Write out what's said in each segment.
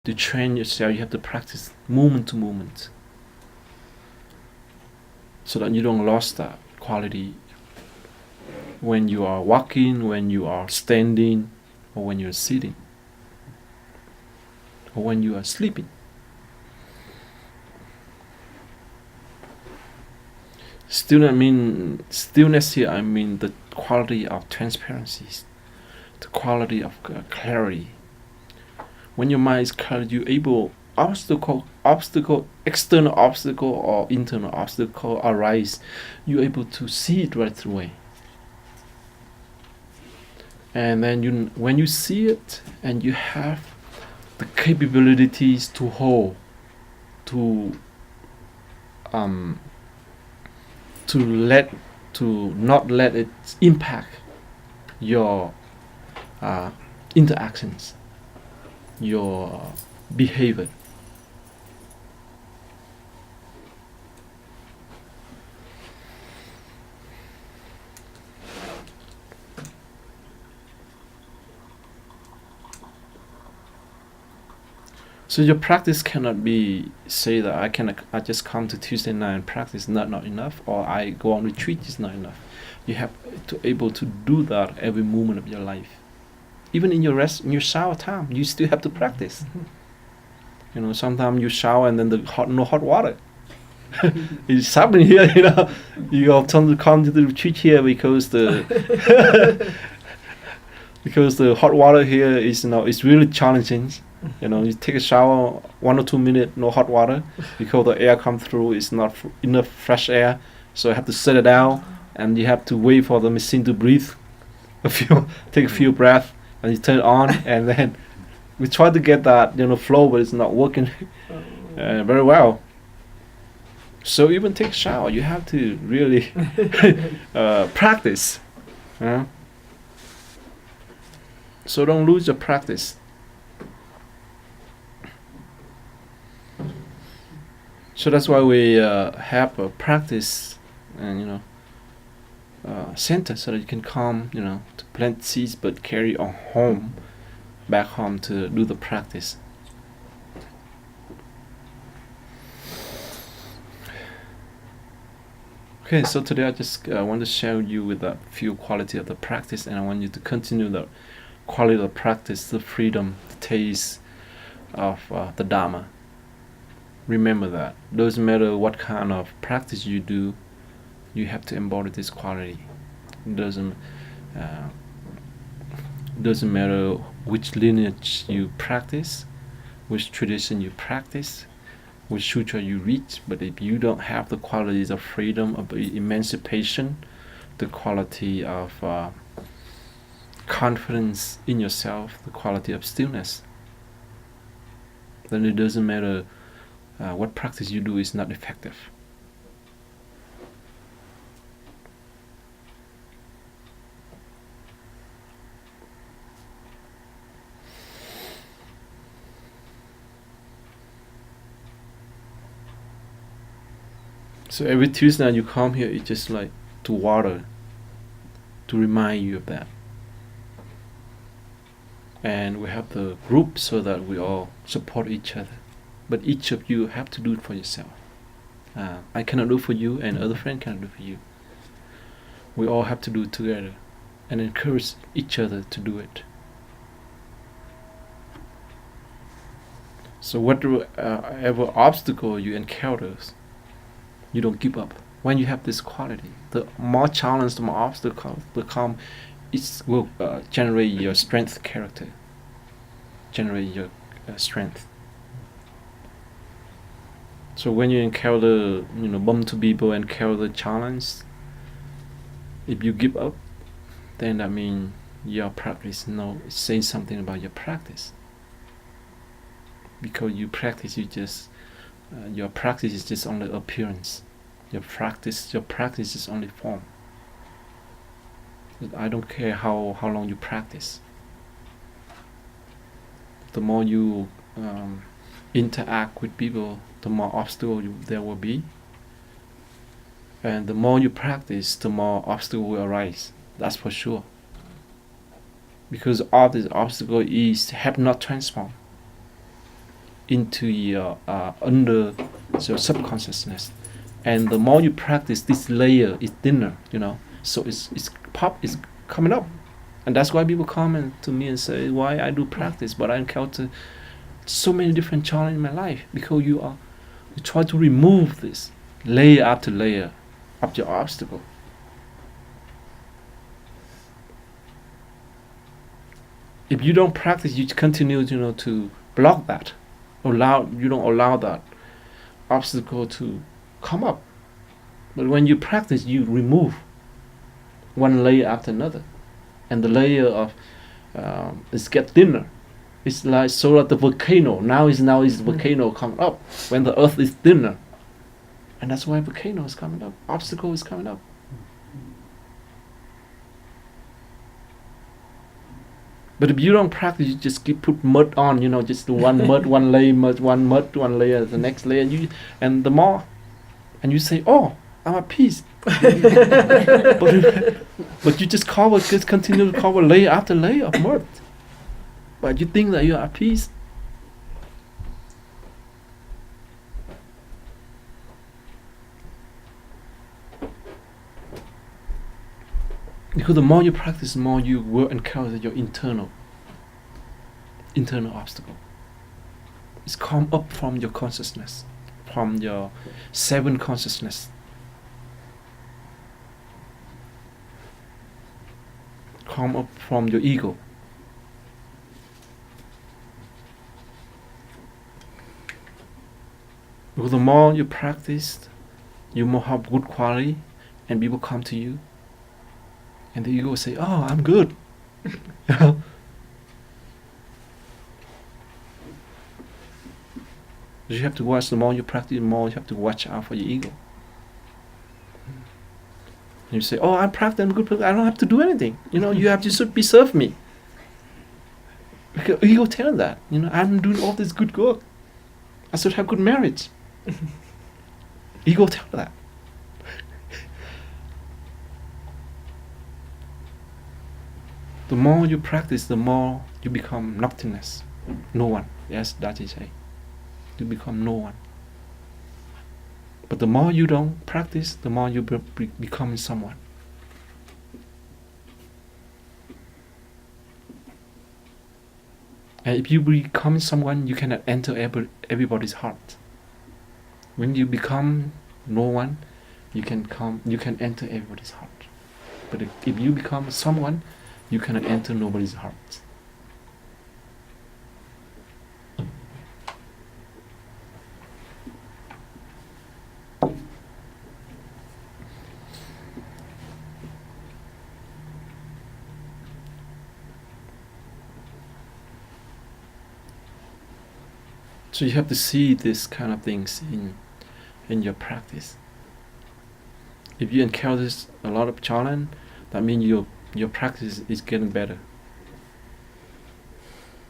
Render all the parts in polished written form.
to train yourself, you have to practice moment to moment, so that you don't lose that quality when you are walking, when you are standing, or when you're sitting, or when you are sleeping. Stillness here, I mean the quality of transparency, the quality of clarity. When your mind is clear, you're able, external obstacle or internal obstacle arise, you're able to see it right away. And then when you see it, and you have the capabilities to hold, to not let it impact your interactions, your behavior. So your practice cannot be say that I just come to Tuesday night and practice, not enough, or I go on retreat is not enough. You have to able to do that every moment of your life. Even in your shower time, you still have to practice. Sometimes you shower and then no hot water. It's happening here, You often to come to the retreat here because the because the hot water here is it's really challenging. You take a shower 1 or 2 minutes, no hot water, because the air come through is not enough fresh air, so you have to set it down, and you have to wait for the machine to breathe take a few breaths, and you turn it on, and then we try to get that flow, but it's not working very well. So even take a shower, you have to really practice. So don't lose your practice. So that's why we have a practice and center, so that you can come to plant seeds, but carry on back home to do the practice. Okay, so today I just want to share you with a few quality of the practice, and I want you to continue the quality of the practice, the freedom, the taste of the Dharma. Remember that. Doesn't matter what kind of practice you do, you have to embody this quality. Doesn't matter which lineage you practice, which tradition you practice, which sutra you reach, but if you don't have the qualities of freedom, of emancipation, the quality of confidence in yourself, the quality of stillness, then it doesn't matter what practice you do is not effective. So every Tuesday night you come here, it's just like to water, to remind you of that. And we have the group so that we all support each other. But each of you have to do it for yourself. I cannot do it for you, and other friend cannot do it for you. We all have to do it together and encourage each other to do it. So whatever obstacle you encounter, you don't give up. When you have this quality, the more challenge, the more obstacle become, it will generate your strength character, generate your strength. So when you encounter, bump to people, encounter challenge, if you give up, then that means your practice saying something about your practice. Because you practice, your practice is just only appearance. Your practice is only form. I don't care how long you practice. The more you interact with people, the more obstacle there will be, and the more you practice, the more obstacle will arise. That's for sure. Because all this obstacle have not transformed. into your under your subconsciousness, and the more you practice, this layer is thinner, so it's coming up. And that's why people come to me and say, why I do practice, but I encounter so many different challenges in my life, because you try to remove this layer after layer of your obstacle. If you don't practice, you continue, to block that. You don't allow that obstacle to come up. But when you practice, you remove one layer after another, and the layer of it gets thinner. It's like the volcano. Now is the volcano coming up when the earth is thinner, and that's why volcano is coming up. Obstacle is coming up. But if you don't practice, you just put mud on, just one mud, one layer, one layer, the next layer, and the more, and you say, oh, I'm at peace. but you just continue to cover layer after layer of mud. But you think that you're at peace. Because the more you practice, the more you will encounter your internal obstacle. It's come up from your consciousness, from your 7 consciousness. Come up from your ego. Because the more you practice, you more have good quality, and people come to you. And the ego will say, oh, I'm good. You have to watch, the more you practice, the more you have to watch out for your ego. And you say, oh, I'm practicing, I'm good, I don't have to do anything. You have to be serve me. Because ego tell that, I'm doing all this good work. I should have good marriage. Ego tell that. The more you practice, the more you become nothingness. No one. Yes, that is say. You become no one. But the more you don't practice, the more you become someone. And if you become someone, you cannot enter everybody's heart. When you become no one, you can enter everybody's heart. But if you become someone, you cannot enter nobody's heart. So you have to see this kind of things in your practice. If you encounter a lot of challenge, that means your practice is getting better.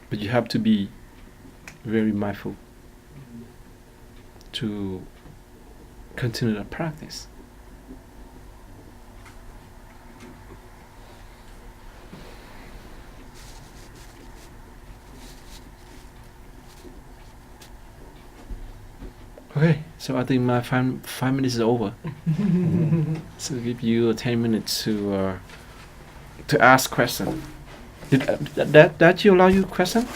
But you have to be very mindful to continue the practice. Okay, so I think my 5 minutes is over. So I'll give you 10 minutes to ask question. Did that you allow you question?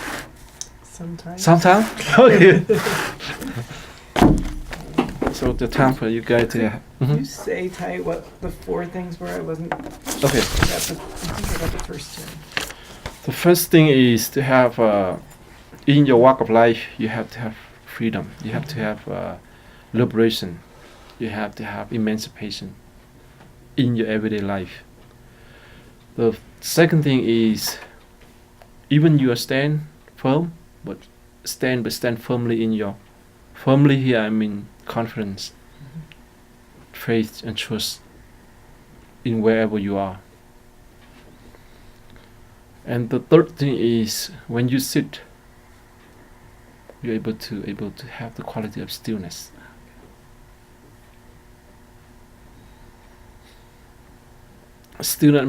Sometimes. Okay. So the time for you guys to. You say, Thay, what the 4 things were? I wasn't. Okay. I think I got the first 2. The first thing is to have in your walk of life, you have to have freedom. You have to have liberation. You have to have emancipation in your everyday life. The second thing is, even you are stand firm, but stand firmly in your. Firmly here I mean confidence, faith and trust in wherever you are. And the third thing is, when you sit, you're able to have the quality of stillness. Stillness I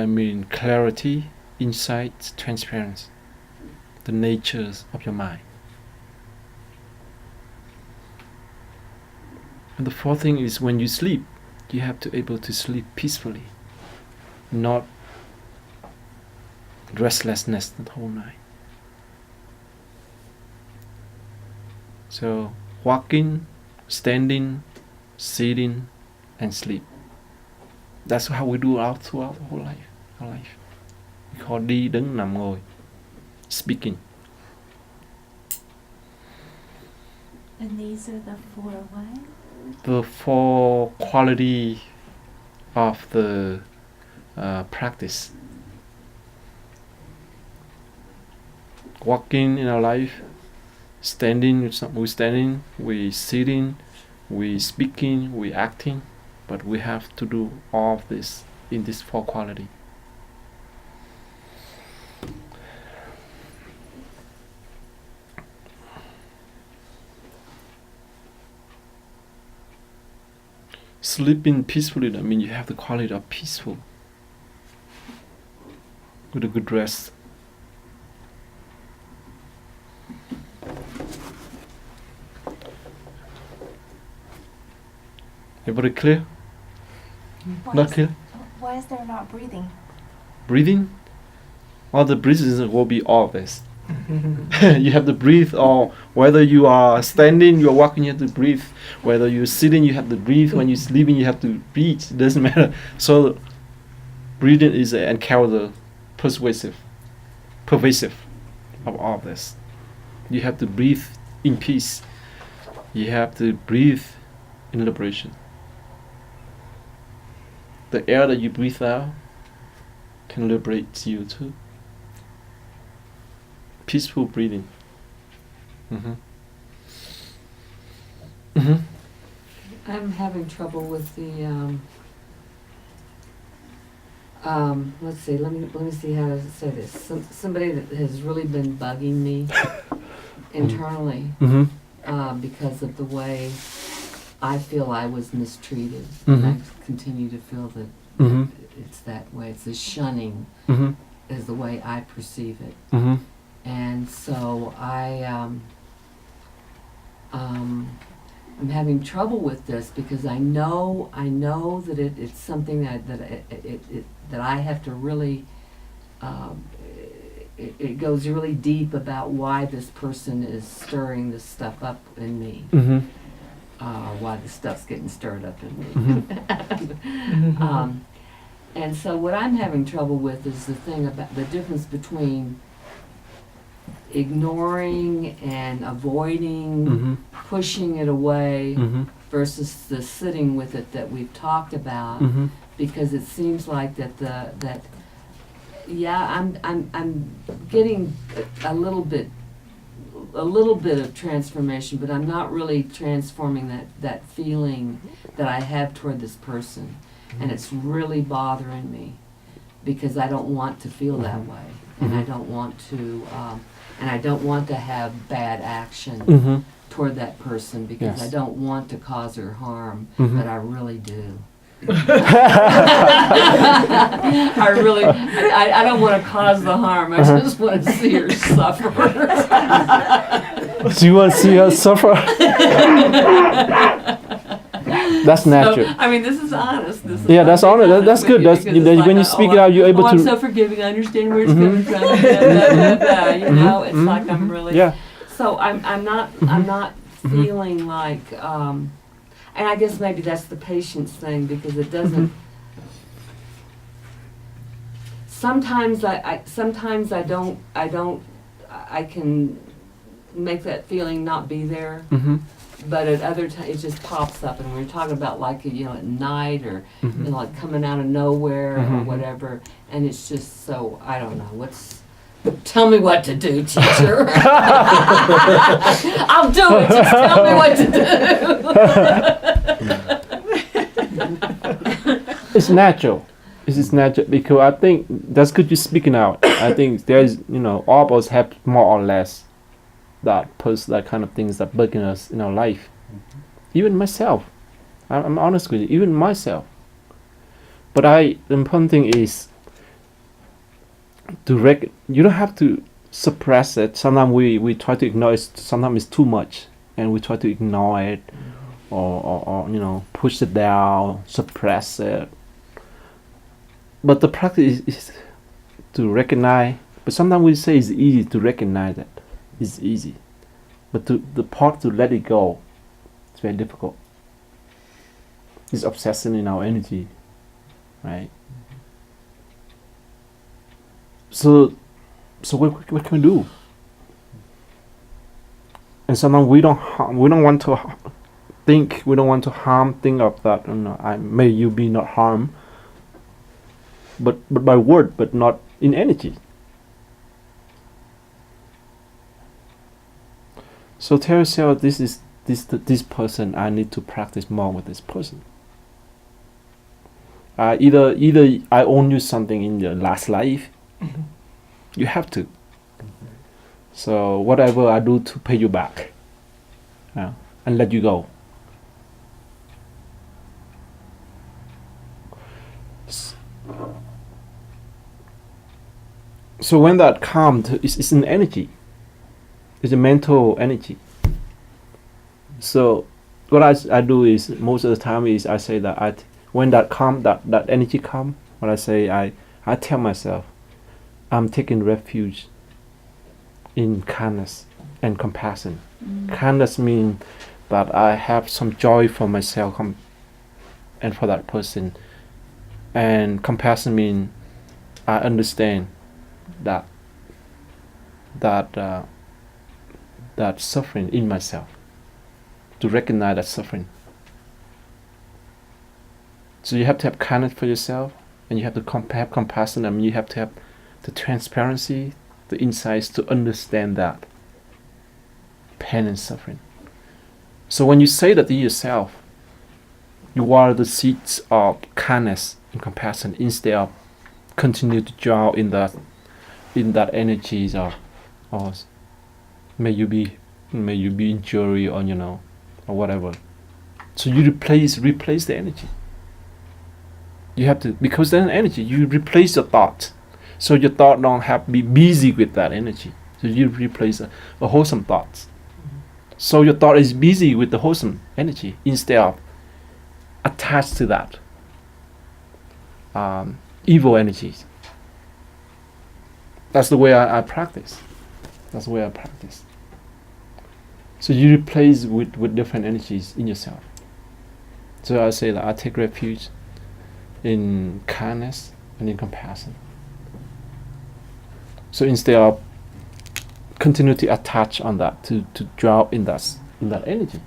mean clarity, insight, transparency, the natures of your mind. And the fourth thing is when you sleep, you have to able to sleep peacefully, not restlessness the whole night. So walking, standing, sitting, and sleep. That's how we do throughout the whole life. Our life. We call đi, đứng, nằm, ngồi. Speaking. And these are the four what? The four quality of the practice. Walking in our life, standing, we standing, we sitting, we speaking, we acting, but we have to do all of this in this four quality. Sleeping peacefully, I mean you have the quality of peaceful with a good rest. Everybody clear? Not clear? Why is there not breathing? Breathing? Well, the breathing will be obvious. You have to breathe, or whether you are standing, you are walking, you have to breathe. Whether you're sitting, you have to breathe. When you're sleeping, you have to breathe. It doesn't matter. So breathing is and character pervasive of all this. You have to breathe in peace. You have to breathe in liberation. The air that you breathe out can liberate you too. Peaceful breathing. I'm having trouble with the let's see, let me see how to say this. Somebody that has really been bugging me internally because of the way I feel I was mistreated. And I continue to feel that it's that way. It's the shunning is the way I perceive it. And so I'm having trouble with this because I know that it's something that I have to really it goes really deep about why this person is stirring this stuff up in me. Why the stuff's getting stirred up in me. And so what I'm having trouble with is the thing about the difference between ignoring and avoiding, pushing it away, versus the sitting with it that we've talked about. Because it seems like I'm getting a little bit of transformation, but I'm not really transforming that feeling that I have toward this person, and it's really bothering me because I don't want to feel that way, and I don't want to have bad action toward that person because I don't want to cause her harm, but I really do. I don't want to cause the harm. I just want to see her suffer. So you want to see her suffer? That's natural. So, I mean, this is honest. That's honest. That's good. That's when you speak it out, you're able to. I'm so forgiving. I understand where it's coming from. You know, it's like I'm really. Yeah. So I'm not feeling like. And I guess maybe that's the patience thing because it doesn't. Sometimes I can make that feeling not be there. But at other times it just pops up, and we're talking about like at night or like coming out of nowhere or whatever, and it's just so I don't know tell me what to do, teacher. I'll do it. Just tell me what to do. It's natural. It's just natural because I think that's good you're speaking out. I think there's all of us have more or less that kind of things that bugging us in our life. Even myself. I'm honest with you, even myself. But the important thing is you don't have to suppress it. Sometimes we try to ignore it. Sometimes it's too much and we try to ignore it or push it down, suppress it. But the practice is to recognize. But sometimes we say it's easy to recognize that. It's easy. But the part to let it go, it's very difficult. It's obsession in our energy, right? So what can we do? And sometimes we don't want to think. We don't want to harm. Think of that. May you be not harmed. But by word, but not in energy. So tell yourself, this person. I need to practice more with this person. Either I owe you something in your last life. You have to. So whatever I do to pay you back, and let you go. So when that comes, it's an energy. It's a mental energy. So what I do is, most of the time is I say that when that energy come, what I say, I tell myself, I'm taking refuge in kindness and compassion. Kindness means that I have some joy for myself and for that person. And compassion means I understand that suffering in myself, to recognize that suffering. So you have to have kindness for yourself, and you have to have compassion, and you have to have the transparency, the insights to understand that pain and suffering. So when you say that to yourself, you water the seeds of kindness and compassion instead of continue to draw in that energies of may you be injury or or whatever. So you replace the energy. You have to, because then energy, you replace your thought. So your thought don't have to be busy with that energy. So you replace a wholesome thoughts. So your thought is busy with the wholesome energy instead of attached to that evil energies. That's the way I practice. That's the way I practice. So you replace with different energies in yourself. So I say that I take refuge in kindness and in compassion. So instead of continue to attach on that, to draw in that energy,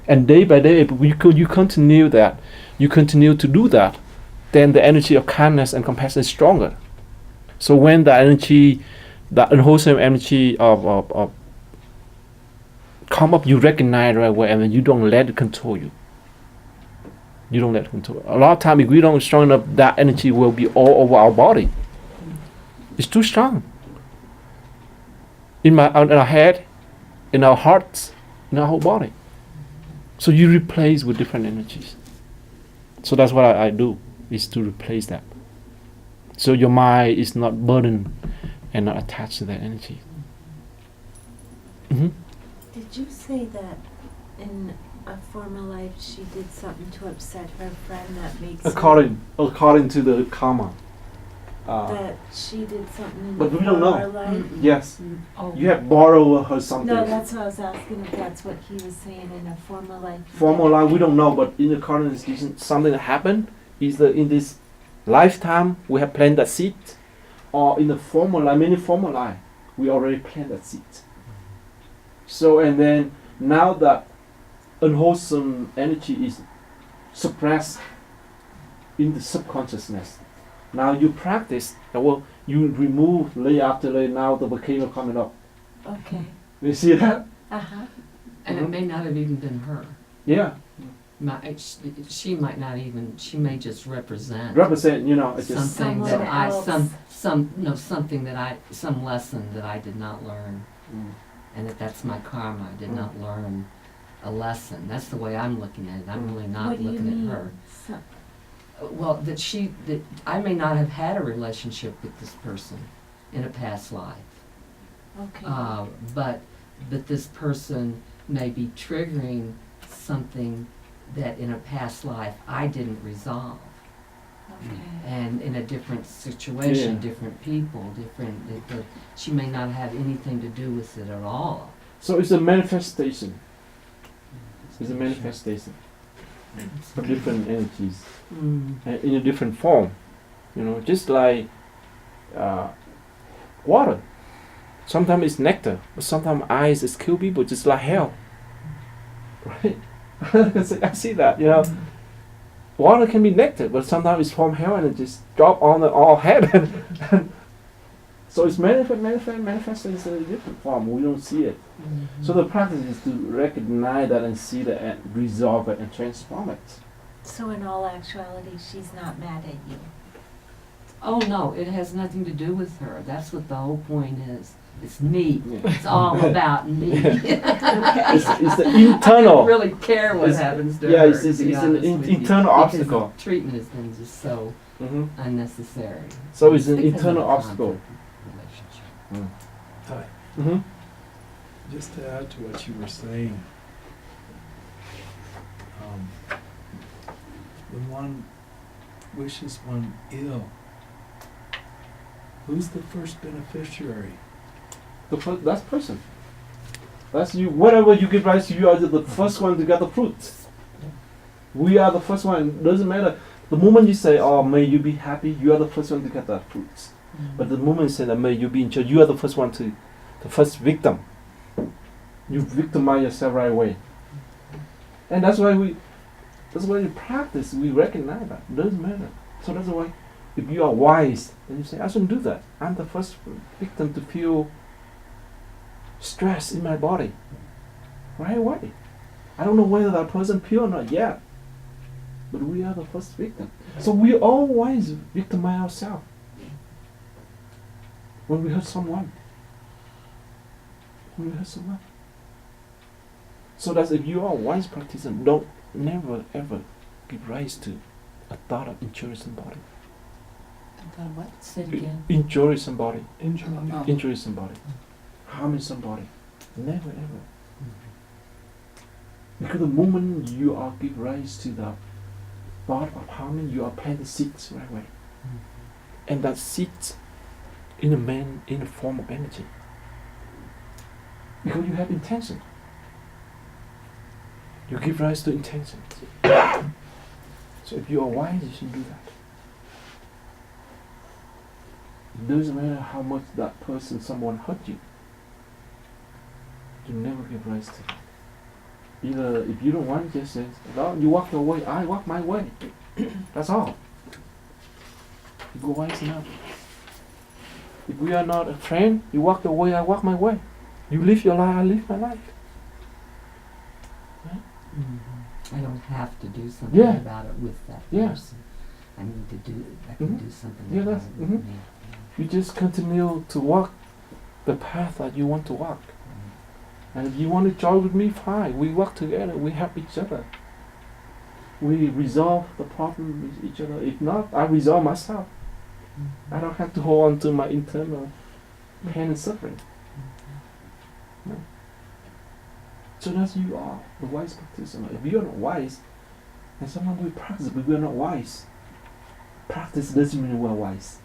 and day by day, you continue to do that, then the energy of kindness and compassion is stronger. So when the energy, that unwholesome energy of come up, you recognize right away, and then you don't let it control you. You don't let it control. A lot of time, if we don't strong enough, that energy will be all over our body. It's too strong. In our head, in our hearts, in our whole body. So you replace with different energies. So that's what I do, is to replace that. So your mind is not burdened and not attached to that energy. Mm-hmm. Did you say that in a former life she did something to upset her friend that makes According to the karma. that she did something in But a we don't know. former life? Yes. Oh. You have borrowed her something. No, that's what I was asking, if that's what he was saying, in a former life. Former life, we don't know, but in the current institution, something that happened, either in this lifetime we have planted that seed, or in the former life, many former life, we already planted that seed. So, and then now that unwholesome energy is suppressed in the subconsciousness, now you practice, you remove layer after layer, now the volcano coming up. Okay. You see that? Uh-huh. And it may not have even been her. Yeah. She might not even. She may just represent. It's just something Someone that I else. something that I some lesson that I did not learn, and that's my karma. I did not learn a lesson. That's the way I'm looking at it. I'm really not What do you looking mean? at her. Well, that I may not have had a relationship with this person in a past life. Okay. But this person may be triggering something that in a past life I didn't resolve. Okay. And in a different situation, Yeah. different people, she may not have anything to do with it at all. So it's a manifestation. It's a manifestation of different energies in a different form. You know, just like water. Sometimes it's nectar, but sometimes ice is kill people, just like hell. Right? I see that. You know, water can be nectar, but sometimes it's from hell and it just drop on our head. And so it's manifesting in a different form. We don't see it. So the practice is to recognize that and see that and resolve it and transform it. So in all actuality, she's not mad at you. Oh no, it has nothing to do with her. That's what the whole point is. It's me. Yeah. It's all about me. It's the internal. I don't really care what It's- happens to yeah, her. it's to be an honest with you, internal because obstacle. the treatment has been just so Mhm. unnecessary. So it's an Because of internal the obstacle. conflict relationship. Hi. Mm-hmm. Just to add to what you were saying, when one wishes one ill, who's the first beneficiary? That's person. That's you. Whatever you give rise to, you are the first one to get the fruits. We are the first one. Doesn't matter. The moment you say, "Oh, may you be happy," you are the first one to get the fruits. But the moment you say that, "May you be in charge," you are the first one to, the first victim. You victimize yourself right away. And that's why we practice. We recognize that. It doesn't matter. So that's why, if you are wise, then you say, "I shouldn't do that. I'm the first victim to feel stress in my body right away. I don't know whether that person pure or not yet, but we are the first victim. So we always victimize ourselves when we hurt someone. When we hurt someone. So that if you are a wise practitioner, don't never ever give rise to a thought of injuring somebody. What? Say it again. Injuring somebody. Injury. Injuring somebody. Harming somebody. Never ever. Because the moment you are give rise to the thought of harming, you are planting seeds right away. And that seeds in a form of energy. Because you have intention. You give rise to intention. So if you are wise, you should do that. It doesn't matter how much that person, someone hurt you. You never give rise to it. Either if you don't want, just say, "No, you walk your way, I walk my way." That's all. You go wise enough. If we are not a friend, you walk your way, I walk my way. You live your life, I live my life. I don't have to do something Yeah. about it with that Yeah. person. I can Mhm. do something Yeah, about that's- it with mhm. me. You just continue to walk the path that you want to walk. And if you want to join with me, fine. We work together. We help each other. We resolve the problem with each other. If not, I resolve myself. I don't have to hold on to my internal pain and suffering. No. So that's you are the wise practitioner. If you are not wise, and someone will practice, but we are not wise. Practice doesn't mean we are wise.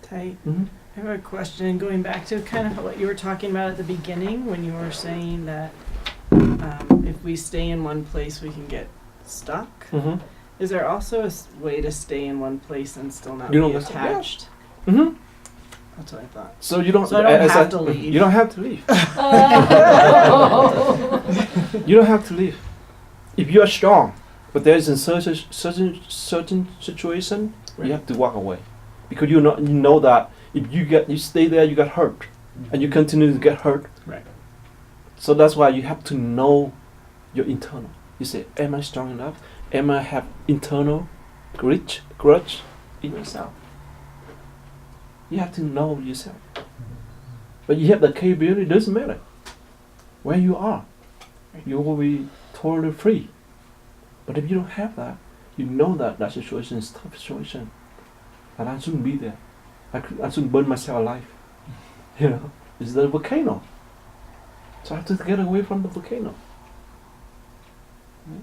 Thay, Mm-hmm. I have a question going back to kind of what you were talking about at the beginning when you were saying that if we stay in one place, we can get stuck. Mm-hmm. Is there also a way to stay in one place and still not You be don't- yeah. attached? Mm-hmm. That's what I thought. So you don't. So I don't as have to leave. You don't have to leave. You don't have to leave. If you are strong, but there is a certain situation, you have to walk away, because you know that if you stay there, you get hurt, and you continue to get hurt. Right. So that's why you have to know your internal. You say, am I strong enough? Am I have internal grudge in yourself? You have to know yourself. But you have the capability, it doesn't matter where you are. You will be totally free. But if you don't have that, you know that situation is a tough situation. And I shouldn't be there. I shouldn't burn myself alive. You know? is the volcano. So I have to get away from the volcano. Right?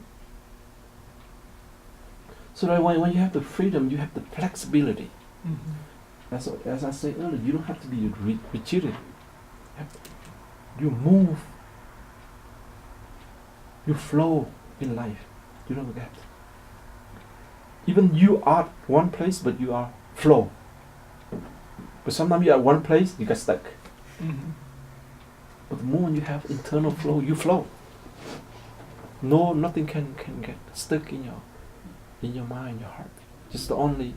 So that when you have the freedom, you have the flexibility. As I said earlier, you don't have to be rigid. You move. You flow in life. You don't get. Even you are at one place, but you are flow. But sometimes you are at one place, you get stuck. But the moment you have internal flow, you flow. No, nothing can get stuck in your mind, your heart. Just the only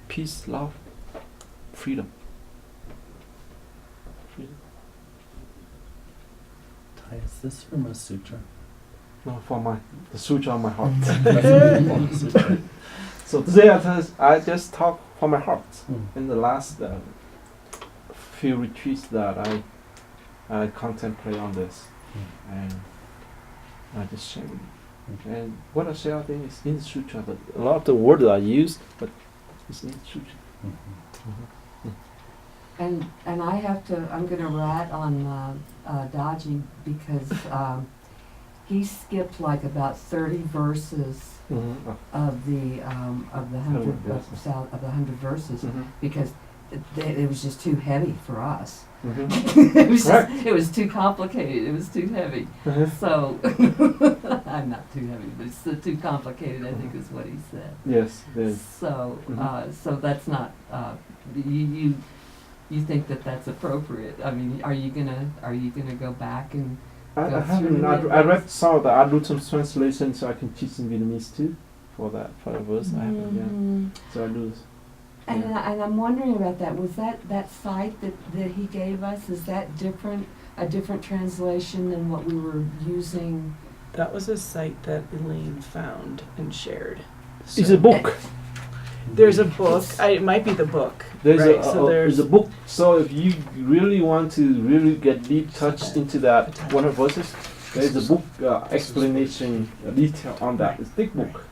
peace, love, freedom. Freedom. Thay, is this from a sutra? No, for the sutra on my heart. From a sutra. So today I just talk from my heart. In the last few retreats that I contemplate on this, and I just share with you. And what I share, I think, is in the sutra, but a lot of the words I use, but it's in the sutra. And I'm gonna rat on Daji because he skipped like about 30 verses of the 100 verses because it was just too heavy for us. It was too complicated. It was too heavy. So I'm not too heavy, but it's too complicated, I think is what he said. Yes, yes. So so that's not you think that that's appropriate? I mean, are you gonna go back and I go haven't. through I read some of the. I do some translation so I can teach in Vietnamese too. For that verse, I haven't. Yeah. So I do. And I'm wondering about that. Was that site that he gave us, is that a different translation than what we were using? That was a site that Elaine found and shared. It's a book. There's a book. It might be the book. There's right? there's a book. So if you really want to really get deep touch into that 100 verses, there's a book explanation detail on that. It's a thick book.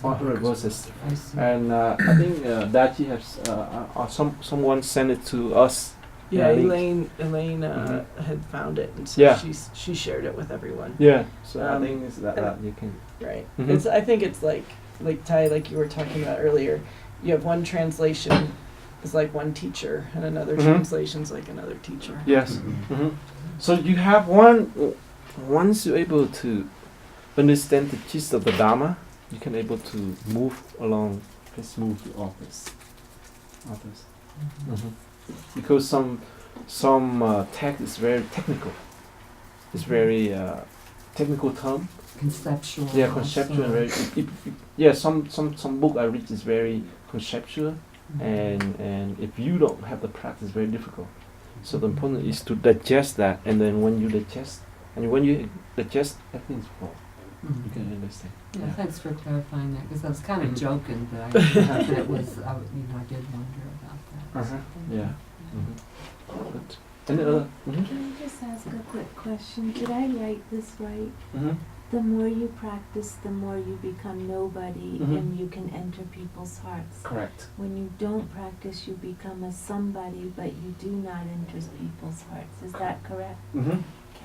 100 verses. I see. And I think Dachi has or someone sent it to us. Yeah, link. Elaine had found it, and so Yeah. she shared it with everyone. Yeah. So I Um, think it's that you can. Right. Mhm. I think it's like Thay, like you were talking about earlier. You have one translation is like one teacher, and another translation's like another teacher. Yes. So you have once you're able to understand the gist of the Dharma, you can able to move along, just move to others. Because some text is very technical. It's very technical term. Conceptual. Yeah, conceptual. Very, some book I read is very conceptual, and if you don't have the practice, it's very difficult. So the important is to digest that, and then when you digest, everything's full. You can understand. Yeah, thanks for clarifying that, because I was kind of joking that that it was, I did wonder about that. So thank you. Yeah. Good. Any other? Can I just ask a quick question? Did I write this right? The more you practice, the more you become nobody and you can enter people's hearts. Correct. When you don't practice, you become a somebody, but you do not enter people's hearts. Is that correct?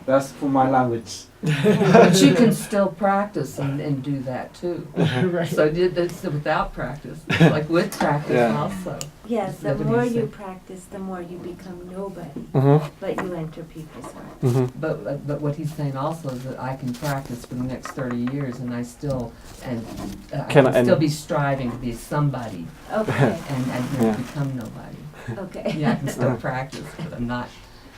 That's for my language. But you can still practice and do that too. Right. So that's without practice, like with practice Yeah. also. Yes, the Nobody more said- you practice, the more you become nobody, but you enter people's hearts. But what he's saying also is that I can practice for the next 30 years and I still I Can can I- still be striving to be somebody Okay, and Yeah. never become nobody. okay. Yeah, I can still practice, but I'm not.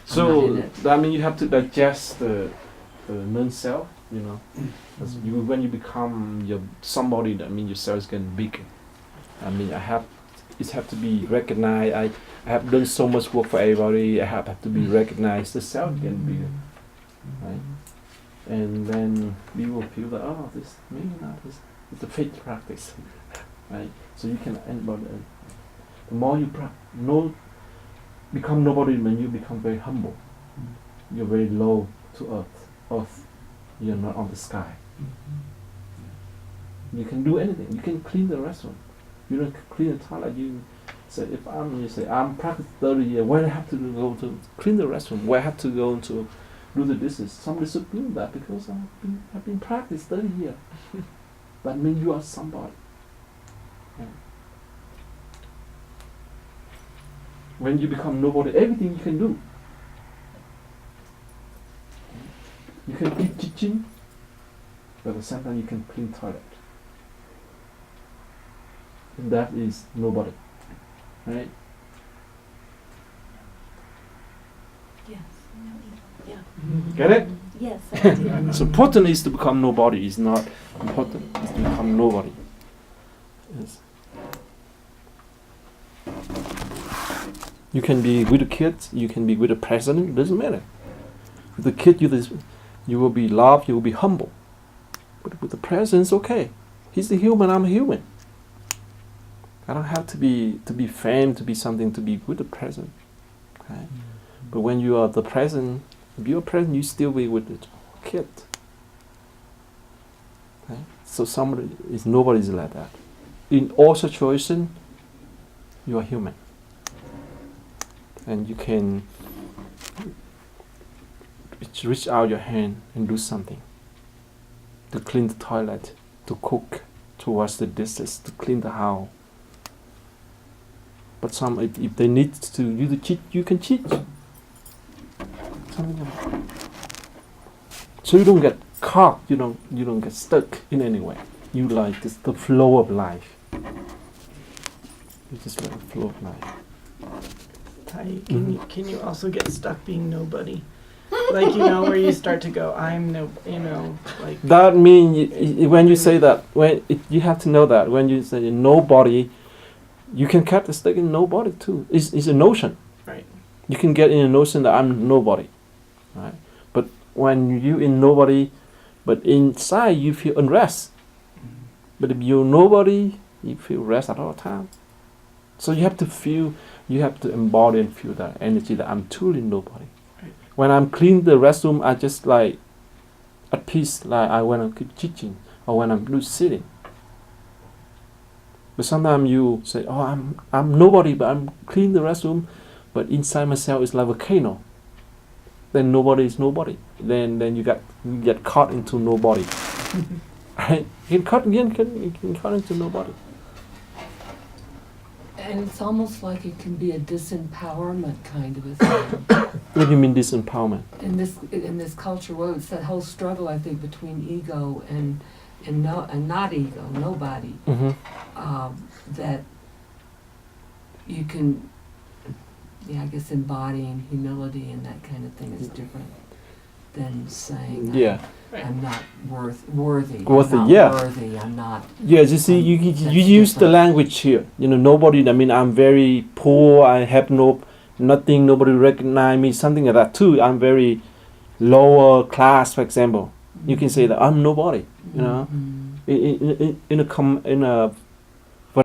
So I'm not in it. I mean, you have to digest the non-self. You know, when you become somebody, that means your self is getting bigger. I mean, it have to be recognized. I have done so much work for everybody. I have to be recognized. The self getting bigger, right? And then we will feel that this maybe not this. It's a faith practice, right? So you can end by the more you become nobody, when you become very humble. You're very low to earth. You're not on the sky. You can do anything. You can clean the restaurant. You don't clean the toilet. You say if you say I'm practicing 30 years, where I have to go to clean the restroom, where I have to go to do the dishes. Somebody should do that because I've been practicing 30 years. That means you are somebody. Yeah. When you become nobody, everything you can do. You can keep teaching, but at the same time you can clean toilet. And that is nobody, right? Yes. Yeah. Get it? Yes, I do. So important is to become nobody. It's not important. It's to become nobody. Yes. You can be with the kids. You can be with the president. It doesn't matter. With the kid, you will be loved. You will be humble. But with the president, it's okay. He's a human. I'm a human. I don't have to be fame, to be something, to be with the president. Okay? But when you are the president, if you're a president, you still be with the kid. Okay? So nobody's like that. In all situations, you are human. And you can reach out your hand and do something. To clean the toilet, to cook, to wash the dishes, to clean the house. But if they need to you to cheat, you can cheat. Something like that. So you don't get caught. You don't get stuck in any way. You like this, the flow of life. You just like the flow of life. Thay, can you also get stuck being nobody? Like, where you start to go, I'm no, like. That means when you say that, you have to know that when you say nobody, you can get stuck in nobody too. It's a notion. Right. You can get in a notion that I'm nobody, right? But when you in nobody, but inside you feel unrest. But if you're nobody, you feel rest at all time. So you have to embody and feel that energy that I'm truly nobody. Right. When I'm clean the restroom, I just like at peace, like when I'm keep teaching or when I'm sitting. But sometimes you say, "Oh, I'm nobody, but I'm clean the restroom," but inside myself is like a volcano. Then nobody is nobody. Then you get caught into nobody. Right? You can caught into nobody. And it's almost like it can be a disempowerment kind of a thing. What do you mean disempowerment? In this culture, well, it's that whole struggle, I think, between ego and not ego, nobody. Mm-hmm. That you can, I guess embodying humility and that kind of thing is different than saying I'm not worthy. I'm not. Yes, you see, you use the language here. Nobody. I mean, I'm very poor. I have nothing. Nobody recognize me. Something like that too. I'm very lower class, for example. You can say that I'm nobody. In a